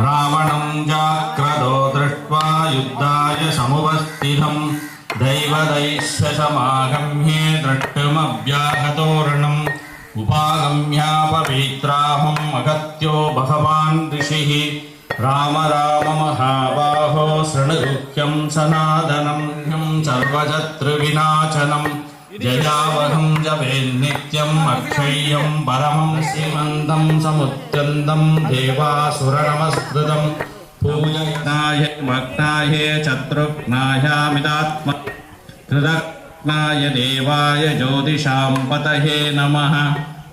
रावणं जाक्रदो दृष्ट्वा युद्धाय समुपस्थितं दैवदैश्यसमागम्ये द्रष्टुमव्याहतोरणम् उपागम्यापवित्राहम् अगत्यो भगवान् ऋषिः राम राम महाबाहो शृणुगुह्यं सनातनं सर्वशत्रुविनाशनं जयावहं जपेन्नित्यम् अक्षय्यं परमं श्रीमन्तं समुत्यन्तं देवासुरनमस्कृतं पूजयिताय भक्ताय शत्रुघ्नायामितात्म कृतज्ञाय देवाय ज्योतिषां पतये नमः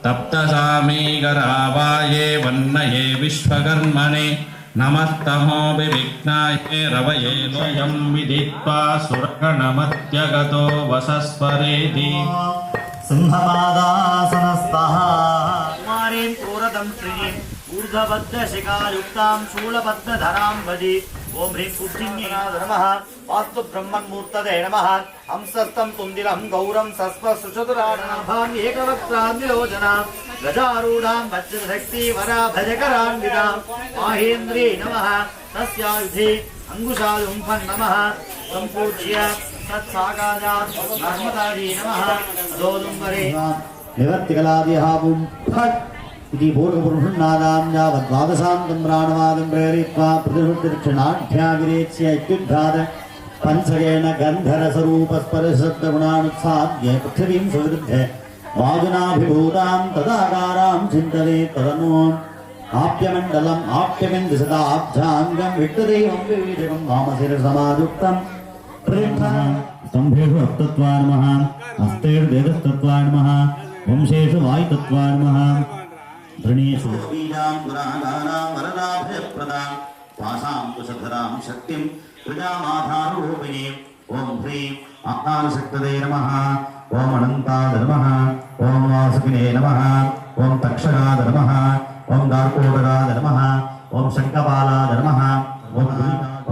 तप्तसामीकरावाय वन्नये विश्वकर्मणे नमस्तमो विविघ्नाय रवये लोयं विदित्वा सुरगणमत्यगतो वसस्वरेति सिंहपादासनस्तः कुमारीं क्रूरदंष्ट्रीं ऊर्ध्वबद्धशिखायुक्तां शूलबद्धधरां भजे ओं ह्रीं कुक्षिन्याय नमः वास्तु ब्रह्मन्मूर्तये नमः हंसस्तं तुन्दिलं गौरं सस्वसुचतुराणाभाम् एकवक्त्रान्विलोचनां गजारूढां वज्रशक्तिवरा भजकरान्वितां माहेन्द्री नमः तस्यायुधे अङ्गुशालुम्फन् नमः सम्पूज्य तत्सागाजात् नर्मदाजी नमः दोदुम्बरे निवर्तिकलादिहावुं फट् इति पूर्वपुरुषन्नादां यावद्वादशान्तं प्राणवादं प्रेरयित्वा प्रतिशुद्धिदक्षिणाढ्याविरेच्य इत्युद्घात पञ्चकेन गन्धरसरूपस्पर्शब्दगुणानुत्साद्य पृथिवीं सुविरुद्ध्य वायुनाभिभूतां तदाकारां चिन्तये तदनु आप्यमण्डलम् आप्यमिन्दसदाब्जाङ्गं विट्टदैवं विविधकं वामशिरसमायुक्तं स्तम्भेषु अप्तत्वाय नमः हस्तेषु देवस्तत्वाय नमः वंशेषु वायुतत्वाय नमः धृणीषु बीजां गुणागानां वरदाभयप्रदां वासां कुशधरां शक्तिं प्रजामाधारूपिणीं ॐ ह्रीं आकाशक्तये नमः ॐ अनन्ताय नमः ॐ वासुकिने नमः ॐ तक्षकाय नमः ॐ दार्कोटकाय नमः ॐ शङ्खपालाय नमः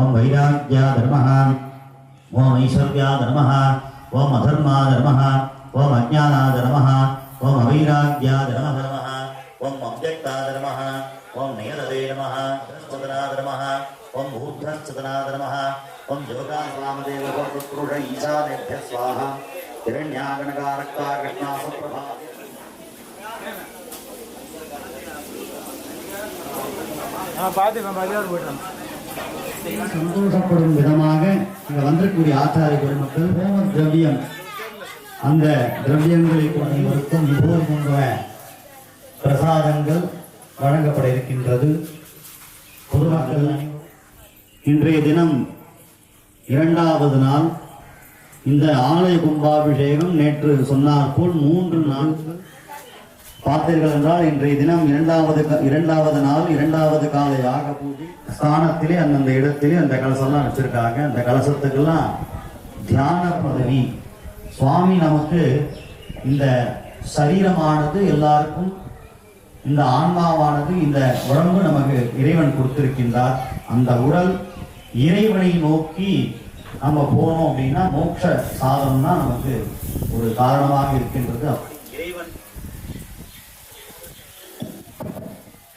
ॐ वैराग्याय नमः ॐ ऐश्वर्याय नमः ॐ अधर्माय नमः ॐ अज्ञानाय नमः ॐ अवैराग्याय नमः ॐ अव्यक्ताय नमः ॐ नयनदे नमः बृहस्पतिनाय नमः ॐ भूभ्रश्चतनाय नमः ॐ योगावामदेव पुरुष ईशानेभ्यः स्वाहा हिरण्यागणकारक्ता कृष्णासप्रभा சந்தோஷப்படும் விதமாக இங்க வந்திருக்கக்கூடிய ஆச்சாரிய பெருமக்கள் ஹோம திரவியம் அந்த திரவியங்களை கொண்டிருக்கும் இப்போது போன்ற பிரசாதங்கள் வழங்கப்பட இருக்கின்றது. பொதுமக்கள் இன்றைய தினம் இரண்டாவது நாள். இந்த ஆலய கும்பாபிஷேகம் நேற்று சொன்னார் போல் 3 நாட்கள் பார்த்தீர்கள் என்றால் இன்றைய தினம் இரண்டாவது நாள் இரண்டாவது கால யாக பூஜை ஸ்தானத்திலே அந்தந்த இடத்திலே அந்த கலசம்லாம் வச்சிருக்காங்க. அந்த கலசத்துக்கெல்லாம் தியான பதவி. சுவாமி நமக்கு இந்த சரீரமானது எல்லாருக்கும், இந்த ஆன்மாவானது, இந்த உடம்பு நமக்கு இறைவன் கொடுத்திருக்கின்றார். அந்த உடல் இறைவனை நோக்கி நம்ம போனோம் அப்படின்னா மோட்ச சாதனம் தான் நமக்கு ஒரு காரணமாக இருக்கின்றது.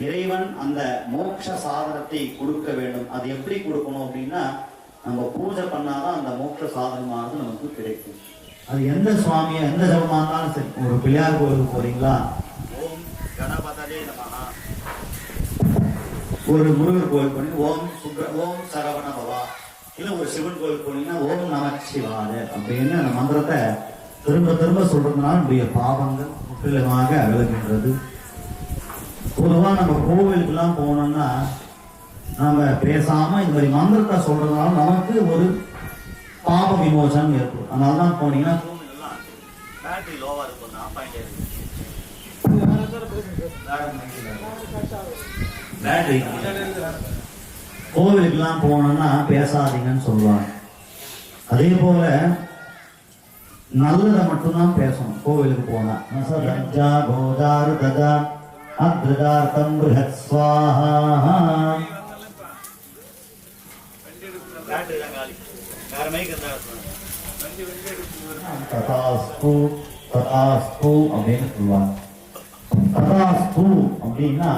இறைவன் அந்த மோட்ச சாதனத்தை கொடுக்க வேண்டும். அது எப்படி கொடுக்கணும் அப்படின்னா நம்ம பூஜை பண்ணாதான் அந்த மோட்ச சாதனமானது நமக்கு கிடைக்கும். அது எந்த சுவாமியை எந்த ஜபமா இருந்தாலும் சரி. ஒரு பிள்ளையார் கோயிலுக்கு போறீங்களா, ஓம் கணபதே நமஹ. ஒரு முருகர் கோயில் போனீங்க, ஓம் சரவண பவா. இல்ல ஒரு சிவன் கோயில் போனீங்கன்னா ஓம் நமச்சிவாய அப்படின்னு அந்த மந்திரத்தை திரும்ப திரும்ப சொல்றதுனால நம்முடைய பாவங்கள் முற்றிலுமாக விலகுகின்றது. பொதுவாக நம்ம கோவிலுக்கெல்லாம் போனோம்னா நம்ம பேசாம இந்த மாதிரி மந்திரத்தை சொல்றதுனால நமக்கு ஒரு பாப விமோசனம் ஏற்படும். அதனால தான் போனீங்கன்னா பேட்டரி லோவா இருக்கும். கோவிலுக்கெல்லாம் போனோம்னா பேசாதீங்கன்னு சொல்லுவாங்க. அதே போல நல்லதை மட்டும்தான் பேசணும் கோவிலுக்கு போனா. அத்ருதார்த்தம் ப்ருஹத் ஸ்வாஹா. ததாஸ்து ததாஸ்து அப்படின்னு சொல்லுவாங்க. ததாஸ்து அப்படின்னா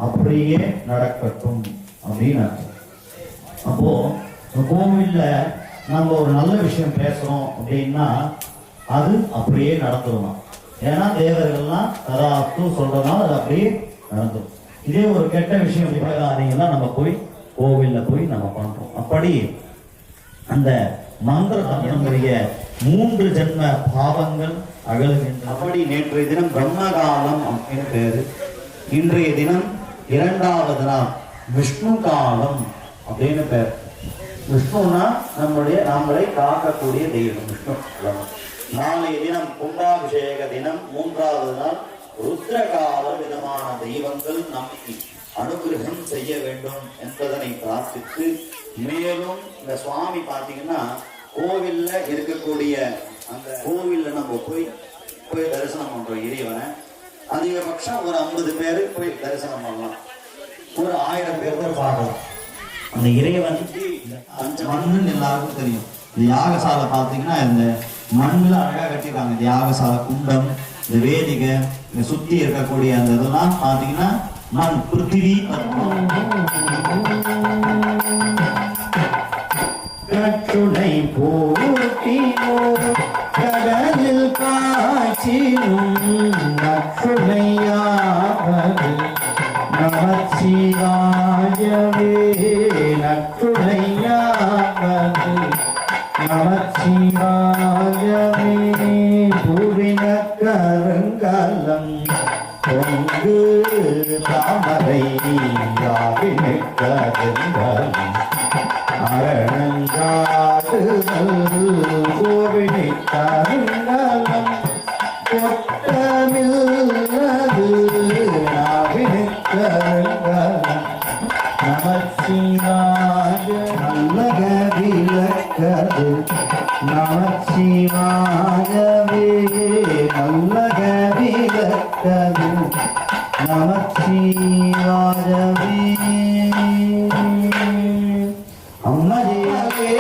அப்படியே நடக்கட்டும் அப்படின்னு அர்த்தம். அப்போ கோவில்ல நம்ம ஒரு நல்ல விஷயம் பேசுறோம் அப்படின்னா அது அப்படியே நடந்துருமா. ஏன்னா தேவர்கள்லாம் ததாத்து சொல்றதுனால அது அப்படியே நடந்துடும். இதே ஒரு கெட்ட விஷயம் விவகாரங்கள்லாம் நம்ம போய் கோவில்ல போய் நம்ம பண்றோம். அப்படி அந்த மந்திரத்தை நம்முடைய 3 ஜென்ம பாவங்கள் அகலுகின்றன. அப்படி நேற்றைய தினம் பிரம்மகாலம் அப்படின்னு பேரு. இன்றைய தினம் 2வது நாள் விஷ்ணு காலம் அப்படின்னு பேர். விஷ்ணுனா நம்மளை காக்கக்கூடிய தெய்வம் விஷ்ணு. நாளைய தினம் கும்பாபிஷேக தினம் 3வது நாள் ருத்ரகால விதமான தெய்வங்கள் நம்மை அனுகிரகம் செய்ய வேண்டும் என்பதனை பிரார்த்தித்து, மேலும் இந்த சுவாமி பார்த்தீங்கன்னா கோவில்ல இருக்கக்கூடிய அந்த கோவில்ல நம்ம போய் தரிசனம் பண்றோம் இறைவனை. அதிகபட்சம் ஒரு 50 பேரு போய் தரிசனம் பண்ணலாம், ஒரு 1000 பேர் கூட பார்க்கலாம். அந்த இறைவன் மண்ணுன்னு எல்லாருக்கும் தெரியும். இந்த யாகசாலை பார்த்தீங்கன்னா இந்த மண்ணுல அழகா கட்டிருக்காங்க. இந்த யாகசாலை குண்டம், இந்த வேதிகை, இந்த சுத்தி இருக்கக்கூடிய அந்த இதெல்லாம் பார்த்தீங்கன்னா மண் பிருத்திவி. கட்டுடை போட்டினோ கடலில் காய்ச்சினும் நற்றுணையாவது நமச்சிவாயவே. நற்றுணையாவது நமச்சிவாயவே. பூவின கருங்கலம் பொங்கு தாமரை யாவினுக்கருங்கலம் அரணங்காடுதல் கோவிலை கருங்கலம் கொட்டமில்லது நாவினுக்கருங்கலம் நமச்சிவாய. நல்லக விளக்கது நமச்சிவாயவே. நல்லக விளக்கது நமச்சிவாயவே. அம்மதியே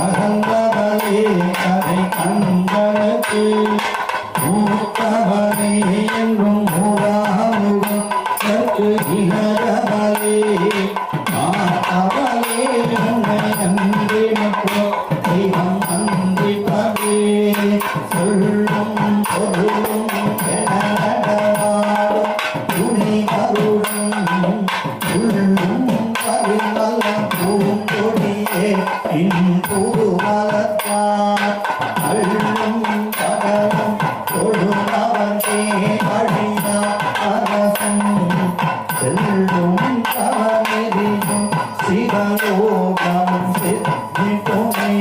அகந்தவரே கதை கண்களுக்கு மூத்தவரே என்றும் மூராமுகம் கற்று இனரவரே மாத்தவரே உன்னை அன்றி மற்றும் தெய்வம் அன்றி பவே. சொல்லும் பொருளும் எனடவாடும் துணை அருளும் உள்ளும் பரிமள பூங்கொடியே இன்புருமலத்தார் அள்ளும் பகலும் தொழுமவனே அழியா அரசன் செல்லும் கவனெறியும் சிவலோகம் சித்திக்குமே.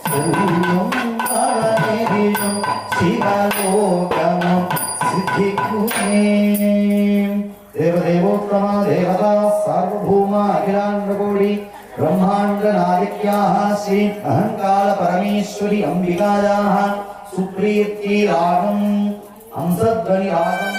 செல்லும் கவனெறியும் சிவலோகம் சித்திக்குமே. தேவதேவோத்தமா தேவதா சார்வபௌமா அகிலாண்டகோடி ब्रह्मांड नायक्याः श्री अहंकाल परमेश्वरी अंबिकायाः सुप्रीति रागम हंसध्वनि रागम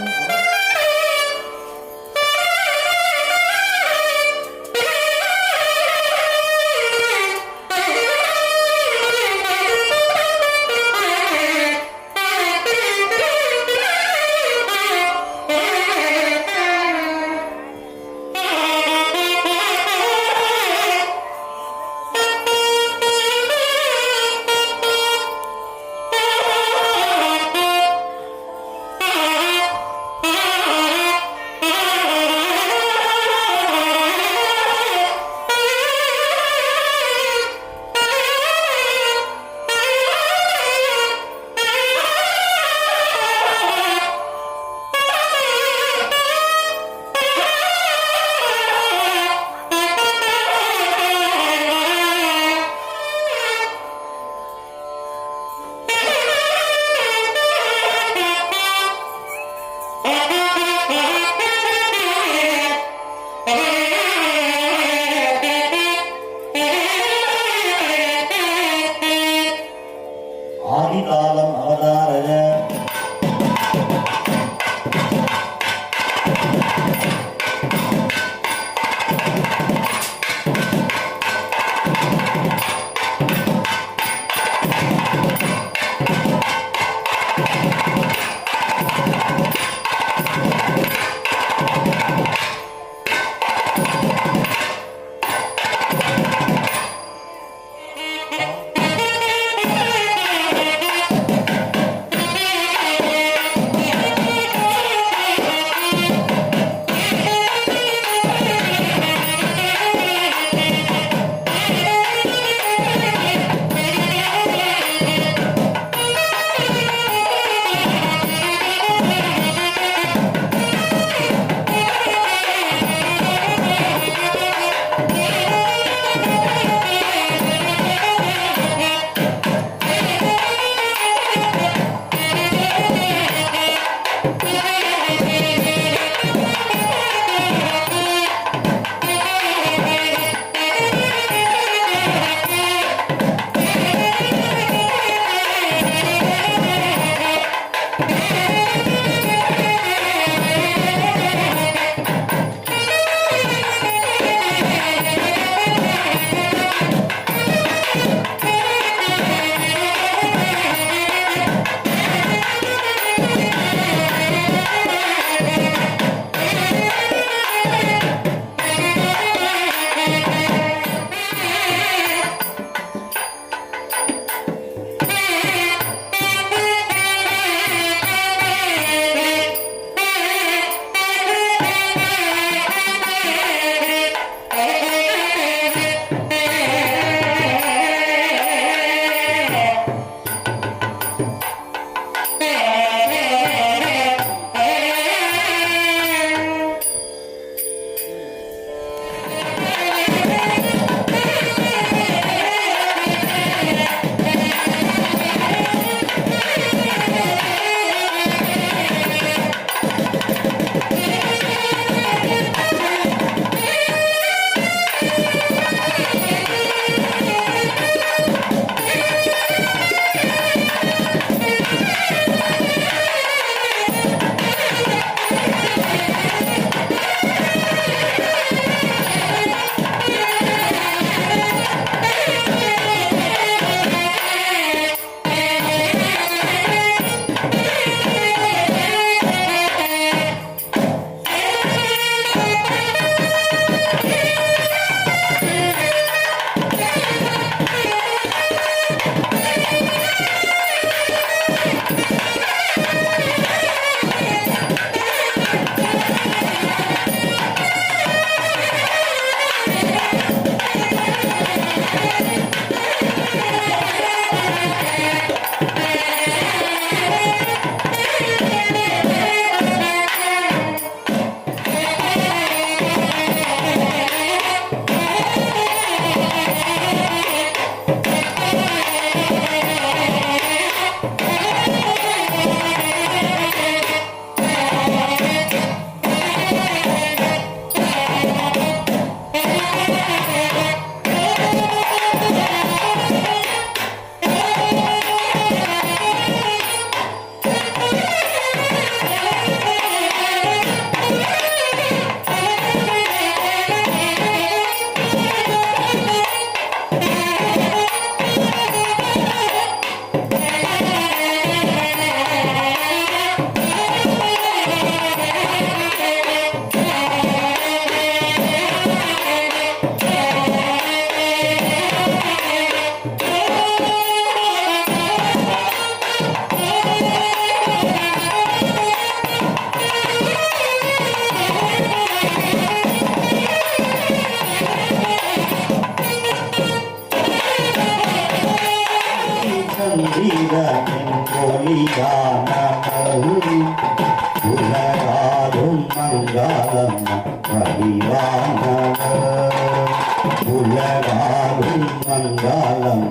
உலகாகும் மங்களம்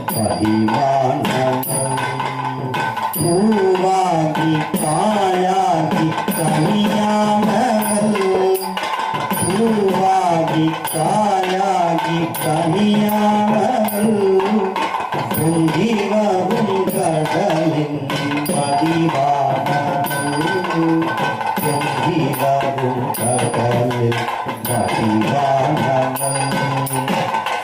பரிமாணம் பூவாகி காயாகி கனியாமல் பூவாகி காயாகி கனியாமல் பொங்கிவரும் கடலின் பதிவானம் பொங்கிவரும் கடலில் பதிவானம்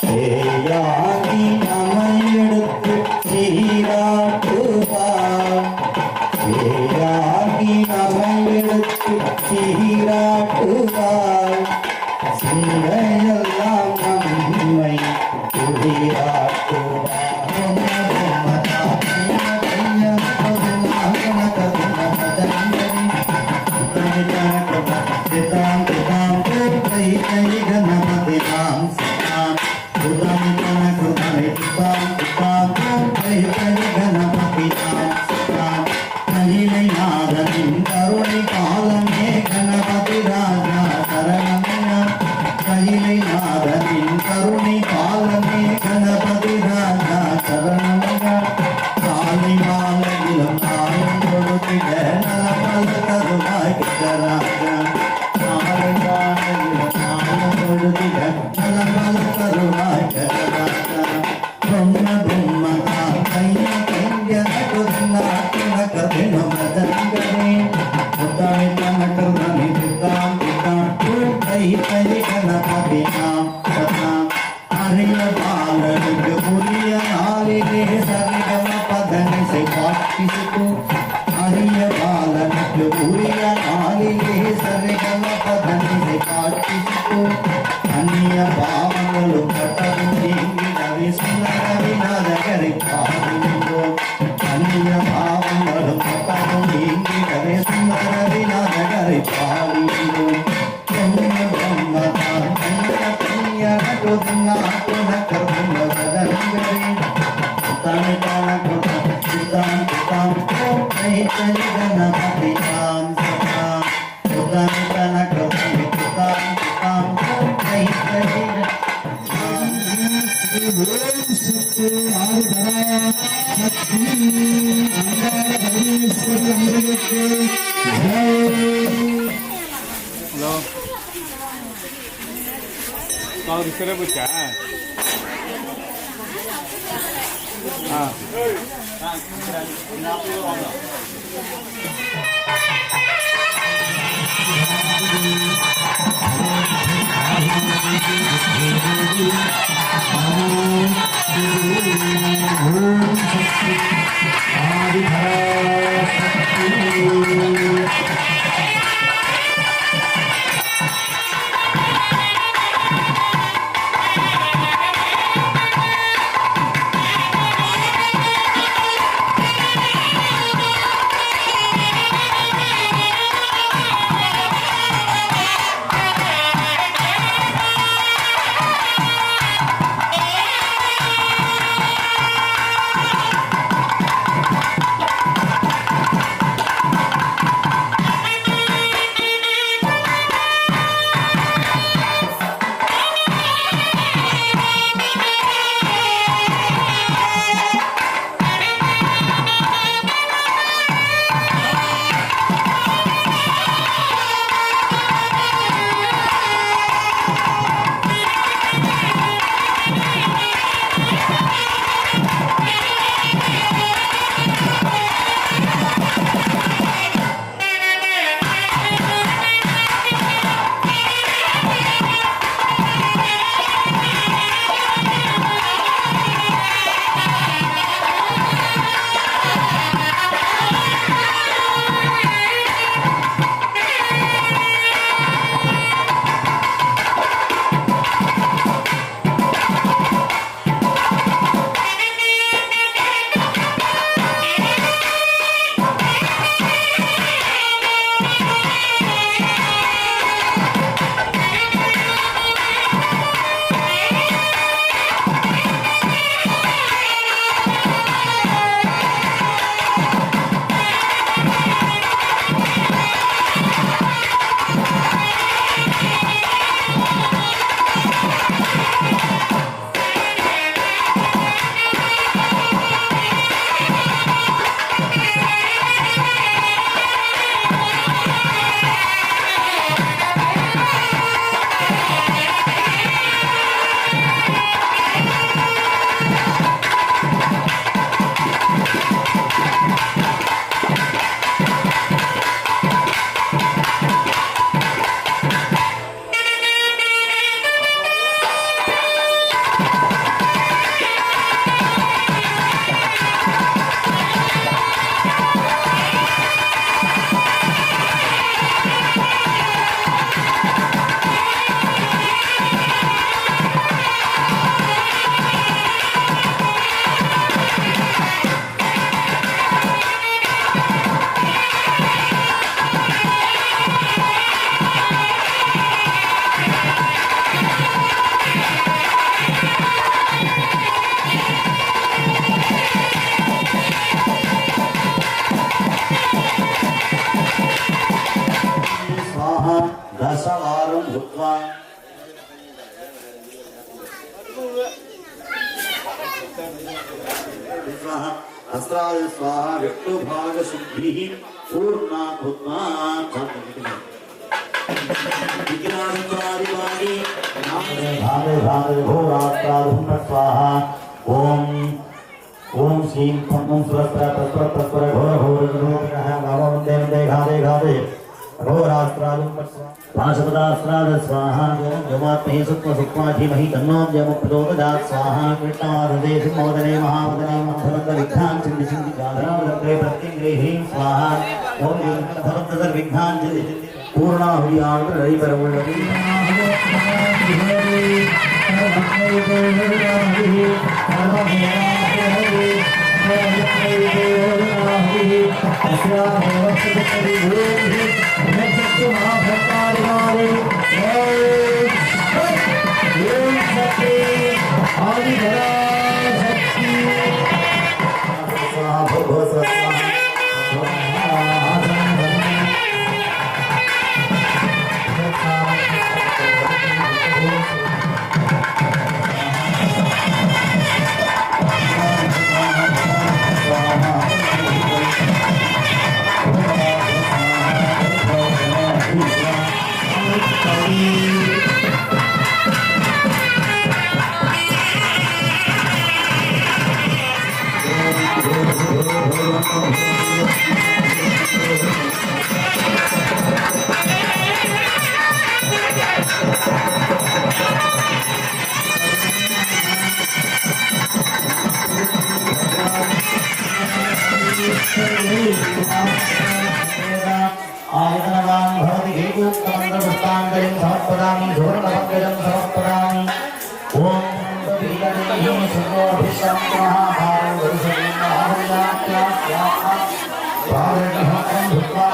சேயாகி அமையெடுத்து சீராட்டுவார் சேயாகி அமையெடுத்து சீராட்டுவார் சிந்தையெல்லாம் நம்மை குடியாட்டுவார் கருணை காலமே கணபதி ராஜா சரணமையா கைலை நாதனின் கருணை காலமே கணபதி ராஜா சரணமையா காலை மாலையிலும் நாளும் கொடுத்திட நலமல்ல கருணாய் ராஜா காலை மாலையிலும் நாளும் கொடுத்திட நலமல்ல கருணாய் ராஜா பிரம்ம பிரம்மகா கைய கைய நகுதினாட்டின கதினு மதங்கரே உத்தாய் தனகர்ணி துதாம் துதாம் கை கை கணபதி நாம் சதாம் அரிய பாலனுக்கு புரிய நாளிலே சரிகம பதனிசை பாட்டிசுக்கு அரிய பாலனுக்கு புரிய நாளிலே சரிகம பதனிசை பாட்டிசுக்கு அந்நிய பாவங்களும் கட்டதும் நீங்கிடவே சுந்தரவிநாதகரை பாடுகின்றோம் அந்நிய பாவங்களும் கட்டதும் நீங்கிடவே சுந்தரவிநாதகரை பாடுகின்றோம் பிரம்மதான் கண்ணிய கண்ணிய நகுதுநாட்டுன கருண சதங்கரே தனிதான குத சித்தாம் குதாம் கை கை கணபதி நாம் சதா தனிதான கருணை குதாம் குதாம் கை கை ஓம் சக்தி ஆதிபரா சக்தி அங்கார பரமேஸ்வரி அமிர்தக்கு ஜெய். ஹலோ அவர் சிறப்புச்சா ஆ ஓம் சக்தி ஆதிபரா சக்தி स्वाहा अस्त्राय स्वाहा विष्णुभाग शुद्धिः पूर्णा भूत्वा विज्ञानत्वादिवादी भावे भावे घोरात्राधुम स्वाहा ओम श्रीं फं सुरस्त्र तस्पर तस्पर घोर घोर निरोधः गावं देव देघादे घादे घोरात्राधुम स्वाहा पाशपदास्त्राद स्वाहा यमात्महि सुत्व सुक्मा धीमहि तन्नो जयमुप्रचोदयात् स्वाहा कृष्णावदे सिंहोदने महावदने मंथनद विघ्नान् चिन्ति चिन्ति गाधावदे प्रत्यङ्ग्रेहि स्वाहा ओम भवन्तः विघ्नान् चिन्ति पूर्णाहुतियान् रविपरमुल्लति आयतनवान् भवति हेतुक्तमन्त्रपुष्पाञ्जलिं समर्पयामि सुवर्णमङ्गलं समर्पयामि ॐ तद्विदनेहि सुन्दोभिष्टं महाभारं वरुषं महाभयात्यास्याः भावनहं भूत्वा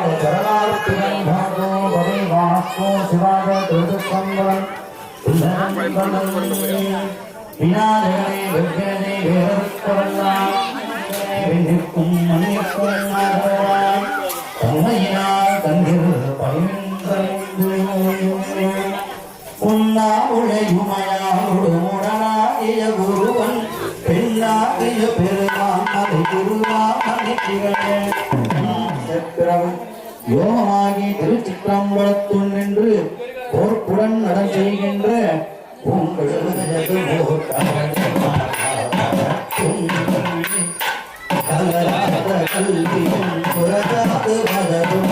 दिव्यदलपादचरणार्पिणं भवतो भवेवास्को शिवाय त्रिदुःखं विनादने विघ्ने विहरत्वरण्णा विनिक्कुं मनिक्कुं माधवाय तन्मयिना तन्धिर पवित्रं उन्ना उलयुमया उडमुडनाय गुरुवन् पिन्नाय पेरुमान् गुरुवामनितिगणे சக்கரம் யோகமாகி திருச்சிற்றம்பலத்துள் நின்று போர்ப்புடன் நடம் செய்கின்ற உங்கள் கல்வியும் புரதாது மதரும்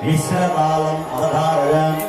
ஈஸ்வரபாலம் அவதாரயம்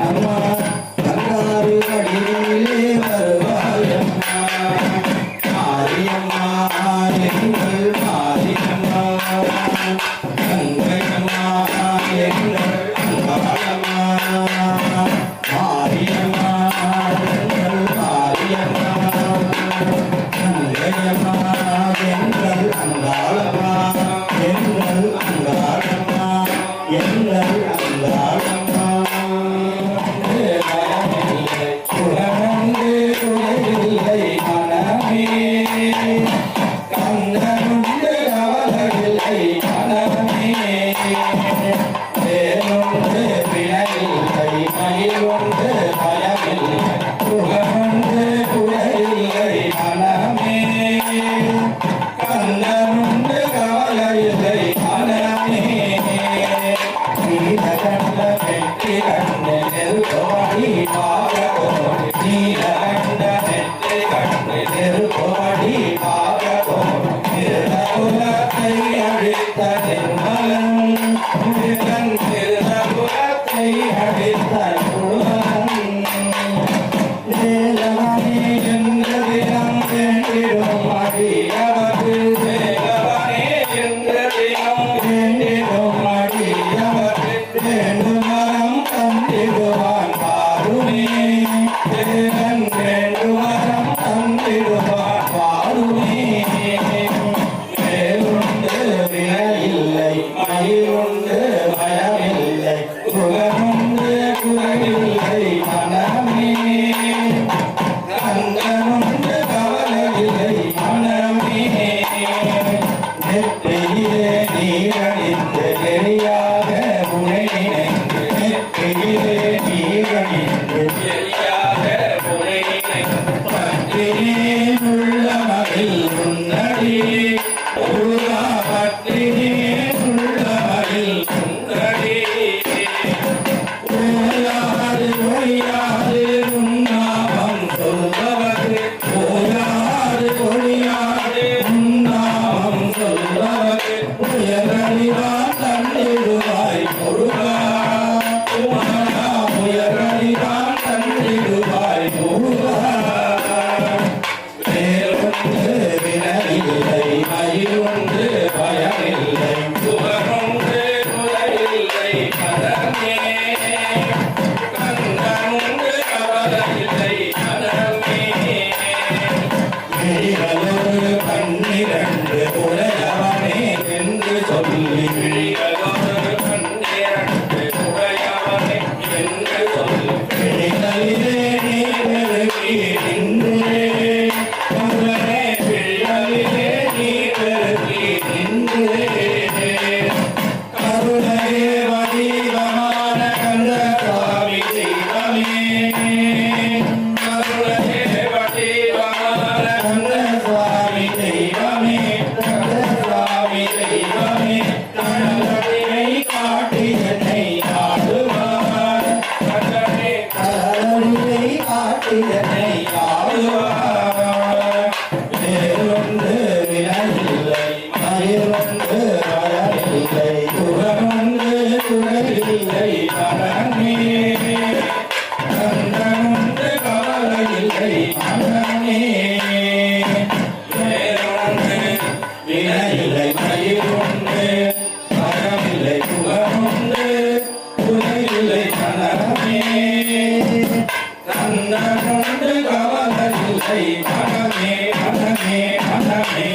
அம்மா கங்காரு அடியிலே வருவாயம்மா நெற்றியிலே நீரணிந்து நெறியாக முனை நினைந்து நெற்றியிலே நீரணிந்து நெறியாக முனை நினைந்து பற்றினே உள்ள மகிழ் முன்னடி முருகா பற்றினே உள்ள மகிழ் முன்னடி ஓயாது ஒழியாது உன்னாமம் சொல்பவது ஓயாது ஒழியாது உன்னாமம் சொல்பவது உயரணிவா தன்னிடுவாய் முருகா குமாரா உயரணிவா தன்னிடுவாய் முருகா வேறொன்று வினையில்லை மயிலொன்று பயமில்லை சுகமொன்று முறையில்லை பதமே கந்தமுண்டு கவலையில்லை பதமே விழிகளோடு பன்னிரண்டு உடையவனே என்று சொல்லி விழிகளோடு பன்னிரண்டு உடையவனே என்று சொல்லி விழிகளிலே நீ பெருகி நின்றே முருகனே விழிகளிலே நீ பெருகி நின்றே கருணையே வடிவமான கந்தசாமி தெய்வமே கருணையே வடிவமான கந்தசாமி தெய்வமே கந்தசாமி தெய்வமே கண்ணடியை காட்டி என்னை ஆடுவார் கண்ணனை கண்ணடியை காட்டி என்னை ஆடுவார் வேறொன்று வினையில்லை மயிலொன்று பயமில்லை சுகமொன்று துணையில்லை மனமே கந்தமொன்று கவலையில்லை மனமே வேறொன்று வினையில்லை மயிலொன்று பயமில்லை சுகமொன்று துணையில்லை மனமே கந்தமொன்று கவலையில்லை மனமே மனமே மனமே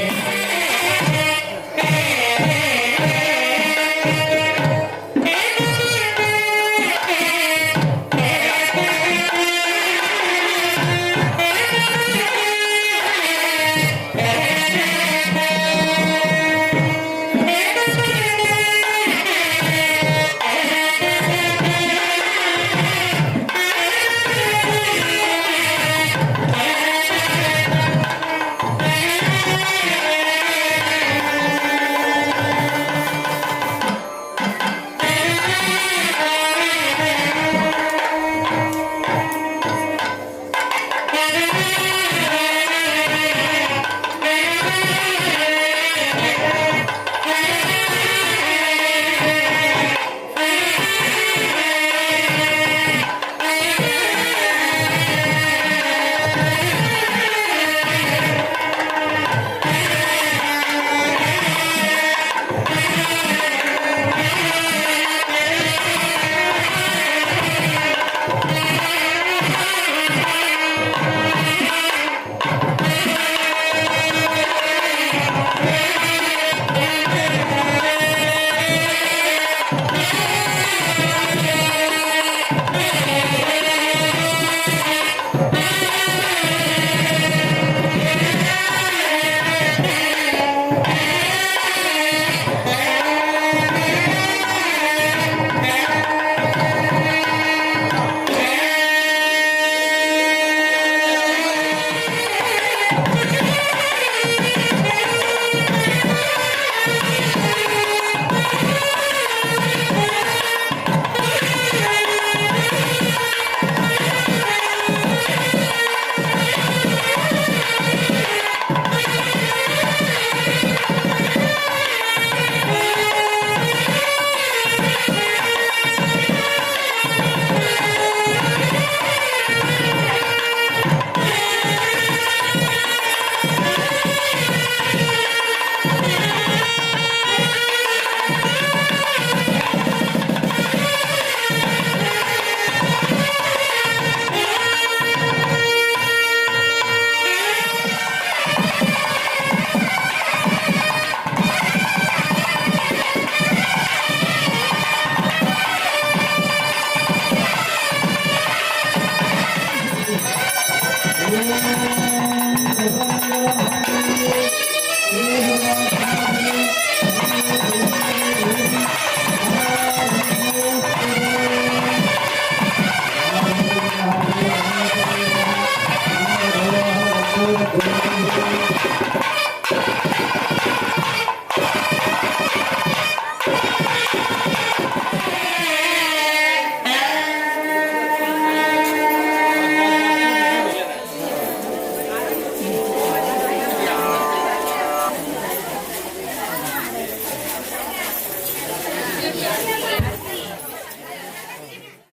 ஓம்